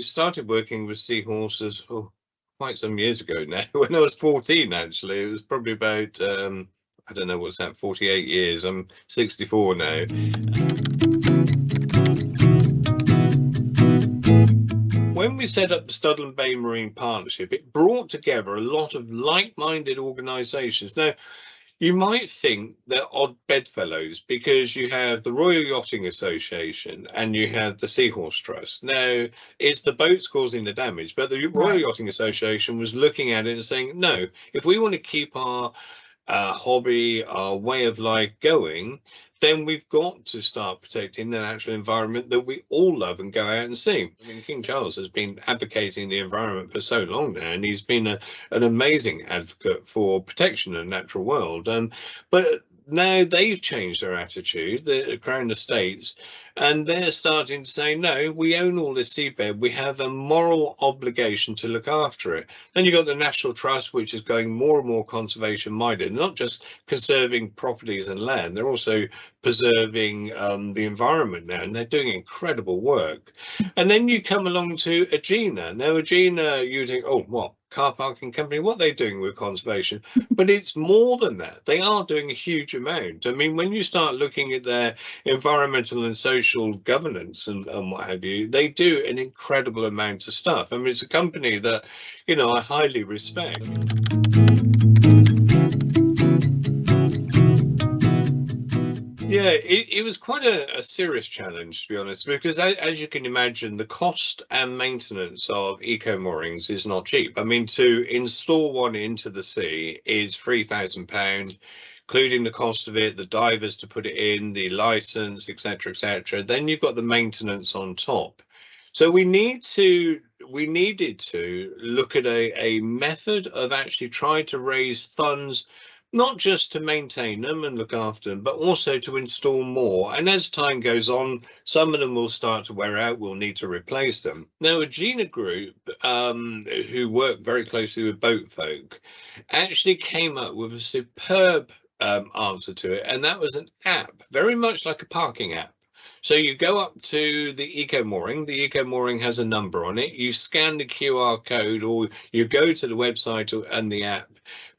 started working with seahorses quite some years ago now. When I was 14, actually, it was probably about I don't know, what's that, 48 years. I'm 64 now. When we set up the Studland Bay Marine Partnership, it brought together a lot of like-minded organisations. Now, you might think they're odd bedfellows because you have the Royal Yachting Association and you have the Seahorse Trust. Now, it's the boats causing the damage, but the Royal Yachting Association was looking at it and saying, no, if we want to keep our hobby, our way of life going, then we've got to start protecting the natural environment that we all love and go out and see. I mean, King Charles has been advocating the environment for so long now, and he's been an amazing advocate for protection of the natural world. But now they've changed their attitude, the Crown Estates, and they're starting to say, no, we own all this seabed. We have a moral obligation to look after it. Then you've got the National Trust, which is going more and more conservation minded, not just conserving properties and land, they're also preserving the environment now, and they're doing incredible work. And then you come along to Agena. Now, Agena, you think, oh, what? Car parking company, what are they doing with conservation? But it's more than that. They are doing a huge amount. I mean, when you start looking at their environmental and social governance and what have you, they do an incredible amount of stuff. I mean, it's a company that, you know, I highly respect. Yeah, it was quite a serious challenge, to be honest, because as you can imagine, the cost and maintenance of eco moorings is not cheap. I mean, to install one into the sea is £3,000, including the cost of it, the divers to put it in, the license, etc., etc. Then you've got the maintenance on top. So we needed to look at a method of actually trying to raise funds, not just to maintain them and look after them, but also to install more. And as time goes on, some of them will start to wear out. We'll need to replace them. Now, Agena Group, who work very closely with boat folk, actually came up with a superb answer to it. And that was an app, very much like a parking app. So you go up to the eco mooring. The eco mooring has a number on it. You scan the QR code, or you go to the website and the app,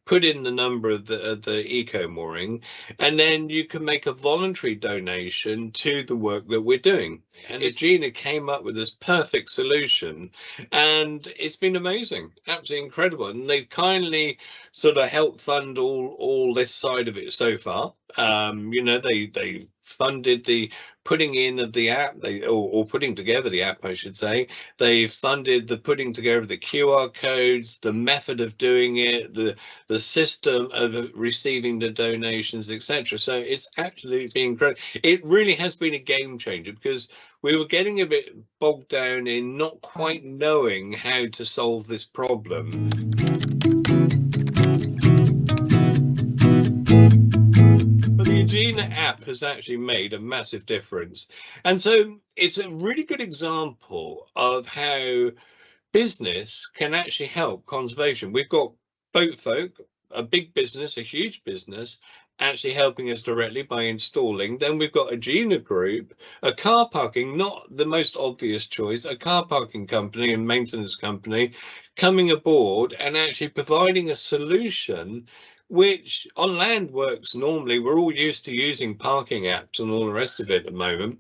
put in the number of the eco mooring, and then you can make a voluntary donation to the work that we're doing. And Agena came up with this perfect solution, and it's been amazing, absolutely incredible. And they've kindly sort of helped fund all this side of it so far. You know, they funded the putting in of the app, or putting together the app, I should say. They funded the putting together of the QR codes, the method of doing it, the system of receiving the donations, etc. So it's actually been great. It really has been a game changer, because we were getting a bit bogged down in not quite knowing how to solve this problem. But the Agena app has actually made a massive difference. And so it's a really good example of how business can actually help conservation. We've got boat folk, a big business, a huge business, actually helping us directly by installing. Then we've got Agena Group, a car parking, not the most obvious choice, a car parking company and maintenance company coming aboard and actually providing a solution which on land works normally. We're all used to using parking apps and all the rest of it at the moment.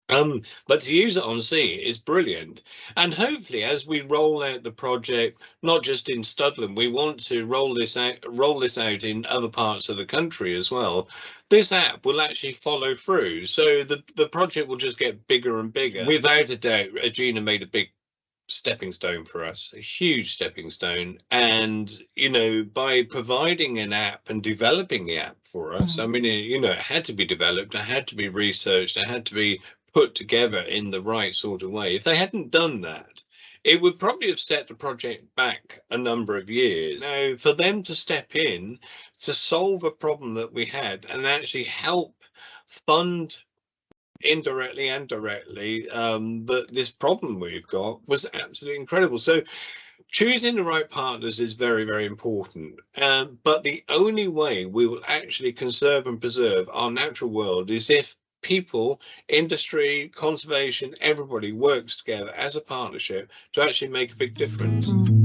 But to use it on sea is brilliant. And hopefully, as we roll out the project, not just in Studland, we want to roll this out in other parts of the country as well. This app will actually follow through. So the project will just get bigger and bigger. Without a doubt, Agena made a big stepping stone for us, a huge stepping stone. And you know, by providing an app and developing the app for us, I mean, you know, it had to be developed, it had to be researched, it had to be put together in the right sort of way. If they hadn't done that, it would probably have set the project back a number of years. Now, for them to step in to solve a problem that we had and actually help fund indirectly and directly this problem we've got was absolutely incredible. So choosing the right partners is very, very important. But the only way we will actually conserve and preserve our natural world is if people, industry, conservation, everybody works together as a partnership to actually make a big difference.